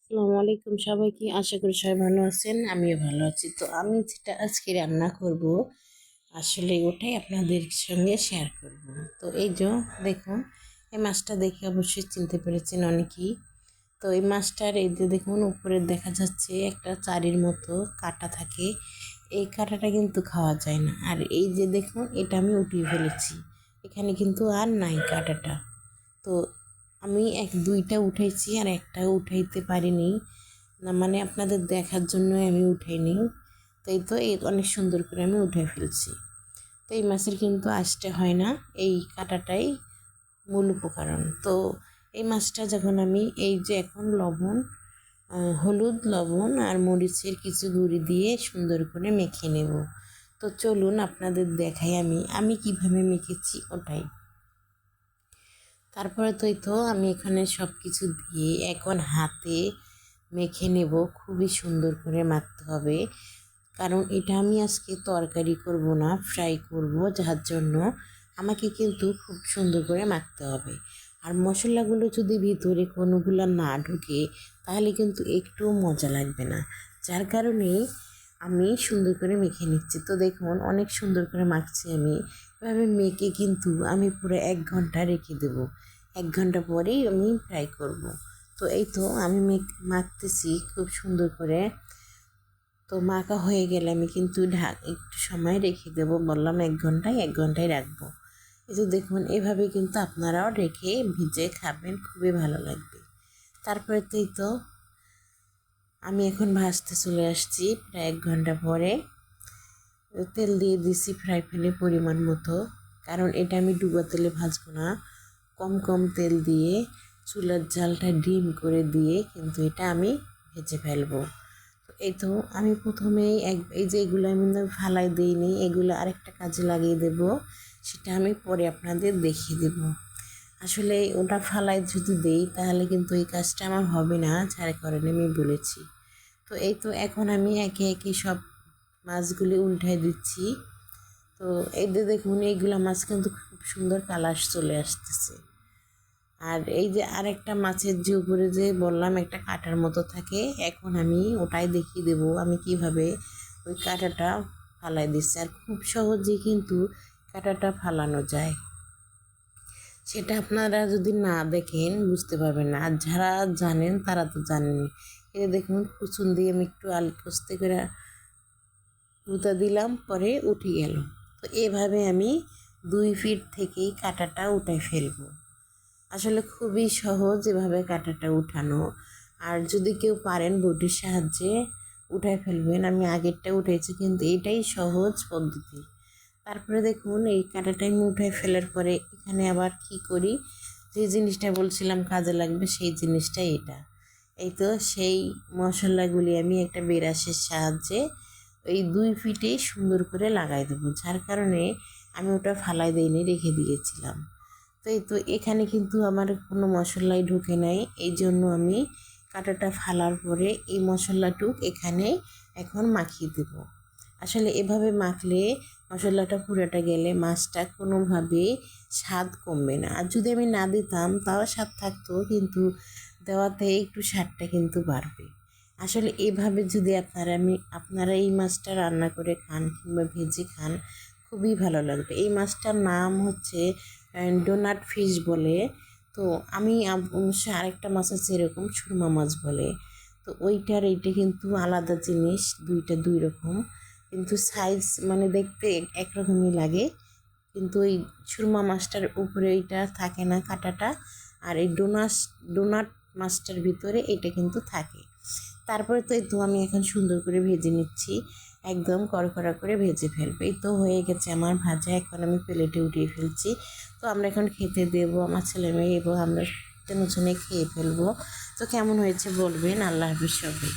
আসসালামু আলাইকুম সবাইকে, আশা করি সবাই ভালো আছেন। আমিও ভালো আছি। তো আমি যেটা আজকে রান্না করব আসলে ওটাই আপনাদের সঙ্গে শেয়ার করব। তো এই যে দেখুন, এই মাছটা দেখে অবশ্যই চিনতে পেরেছেন অনেকেই। তো এই মাছটার এই যে দেখুন উপরে দেখা যাচ্ছে একটা চারির মতো কাঁটা থাকে। এই কাঁটাটা কিন্তু খাওয়া যায় না। আর এই যে দেখুন, এটা আমি উঠিয়ে ফেলেছি, এখানে কিন্তু আর নাই কাঁটাটা। তো আমি দুইটা উঠাইছি আর একটা উঠাইতে পারিনি, না মানে আপনাদের দেখার জন্য আমি উঠাইনি। তাই তো এই অনেক সুন্দর করে আমি উঠে ফেলছি। তো এই মাছের কিন্তু আসতে হয় না, এই কাঁটাটাই মূল উপকরণ। তো এই মাছটা যখন আমি এই যে এখন লবণ, হলুদ, লবণ আর মরিচের কিছু গুঁড়ি দিয়ে সুন্দর করে মেখে নেব। তো চলুন আপনাদের দেখাই আমি কিভাবে মেখেছি ওটাই। তারপরে তো আমি এখানে সব কিছু দিয়ে এখন হাতে মেখে নেব। খুবই সুন্দর করে মাখতে হবে, কারণ এটা আমি আজকে তরকারি করব না, ফ্রাই করব, যার জন্য আমাকে কিন্তু খুব সুন্দর করে মাখতে হবে। আর মশলাগুলো যদি ভিতরে কোনোগুলো না ঢুকে তাহলে কিন্তু একটু মজা লাগবে না, যার কারণে আমি সুন্দর করে মেখে নিচ্ছি। তো দেখুন অনেক সুন্দর করে মাখছি আমি। এভাবে মেখে কিন্তু আমি পুরো 1 ঘন্টা রেখে দেবো। 1 ঘন্টা পরেই আমি ফ্রাই করব। তো এই তো আমি মাখতেছি খুব সুন্দর করে। তো মাখা হয়ে গেলে আমি কিন্তু একটু সময় রেখে দেবো, বললাম 1 ঘন্টায় রাখবো। এই তো দেখুন এভাবে কিন্তু আপনারাও রেখে ভিজে খাবেন, খুবই ভালো লাগবে। তারপরে তো আমি এখন ভাজতে চলে আসছি প্রায় 1 ঘন্টা পরে। তেল দিয়ে দিছি ফ্রাই প্যানে পরিমাণ মতো, কারণ এটা আমি ডুবা তেলে ভাজবো না। কম কম তেল দিয়ে চুলার জালটা ডিম করে দিয়ে কিন্তু এটা আমি ভেজে ফেলবো। তো এই তো আমি প্রথমেই এই যে এগুলো আমি ফালাই দিইনি, এগুলো আরেকটা কাজে লাগিয়ে দেব, সেটা আমি পরে আপনাদের দেখিয়ে দেব। আসলে ওটা ফালাই যদি দেই তাহলে কিন্তু এই কাজটা আমার হবে না, যার কারণে আমি বলেছি। তো এই তো এখন আমি একে একে সব মাছগুলি উল্টাই দিচ্ছি। তো এই যে দেখুন এইগুলো মাছ কিন্তু খুব সুন্দর কালার চলে আসতেছে। আর এই যে আরেকটা মাছের যে উপরে যে বললাম একটা কাঁটার মতো থাকে, এখন আমি ওটাই দেখিয়ে দেব আমি কিভাবে ওই কাঁটাটা ফালাই দিচ্ছি। আর খুব সহজেই কিন্তু কাঁটাটা ফালানো যায়, সেটা আপনারা যদি না দেখেন বুঝতে পারবেন না। আর যারা জানেন তারা তো জানেনই। এই দেখুন কুচুন দিয়ে আমি একটু আলু কষতে করে গুঁতা দিলাম, পরে উঠে গেল। তো এভাবে আমি 2 ফিট থেকেই কাঁটাটা উঠাই ফেলবো। আসলে খুবই সহজ এভাবে কাঁটাটা উঠানো। আর যদি কেউ পারেন বটির সাহায্যে উঠাই ফেলবেন। আমি আগেরটা উঠেছি, কিন্তু এটাই সহজ পদ্ধতি। তারপরে দেখুন এই কাঁটাটা আমি উঠাই ফেলার পরে এখানে আবার কি করি, যে জিনিসটা বলছিলাম কাজে লাগবে সেই জিনিসটা এটা। এই তো সেই মশলাগুলি আমি একটা বেরাসের সাহায্যে এই 2 ফিটে সুন্দর করে লাগাই দেবো, যার কারণে আমি ওটা ফালাই দিইনি, রেখে দিয়েছিলাম। তো এই তো এখানে কিন্তু আমার কোনো মশলাই ঢুকে নাই, এই জন্য আমি কাঁটাটা ফালার পরে এই মশলাটুক এখানে এখন মাখিয়ে দেব। আসলে এভাবে মাখলে মশলাটা পুরোটা গেলে মাছটা কোনোভাবে স্বাদ কমবে না। আর যদি আমি না দিতাম তাও স্বাদ থাকতো, কিন্তু দেওয়াতে একটু স্বাদটা কিন্তু বাড়বে। আসলে এভাবে যদি আপনারা এই মাছটা রান্না করে খান কিংবা ভেজে খান, খুবই ভালো লাগবে। এই মাছটার নাম হচ্ছে ডোনাট ফিশ বলে। তো আমি অবশ্যই আরেকটা মাছ আছে এরকম সুরমা মাছ বলে। তো ওইটার এইটা কিন্তু আলাদা জিনিস, দুইটা দুই রকম, কিন্তু সাইজ মানে দেখতে একরকমই লাগে। কিন্তু ওই সুরমা মাছটার উপরে ওইটা থাকে না কাঁটাটা, আর এই ডোনাট মাছটার ভিতরে এটা কিন্তু থাকে। তারপরে তো এই তো আমি এখন সুন্দর করে ভেজে নিচ্ছি, একদম কড়কড়া করে ভেজে ফেলবো। এই তো হয়ে গেছে আমার ভাজা, এখন আমি প্লেটে উঠিয়ে ফেলছি। তো আমরা এখন খেতে দেবো, আমার ছেলে মেয়ে এবং আমরা তিনজনে খেয়ে ফেলবো। তো কেমন হয়েছে বলবেন। আল্লাহ হাফিজ সবাই।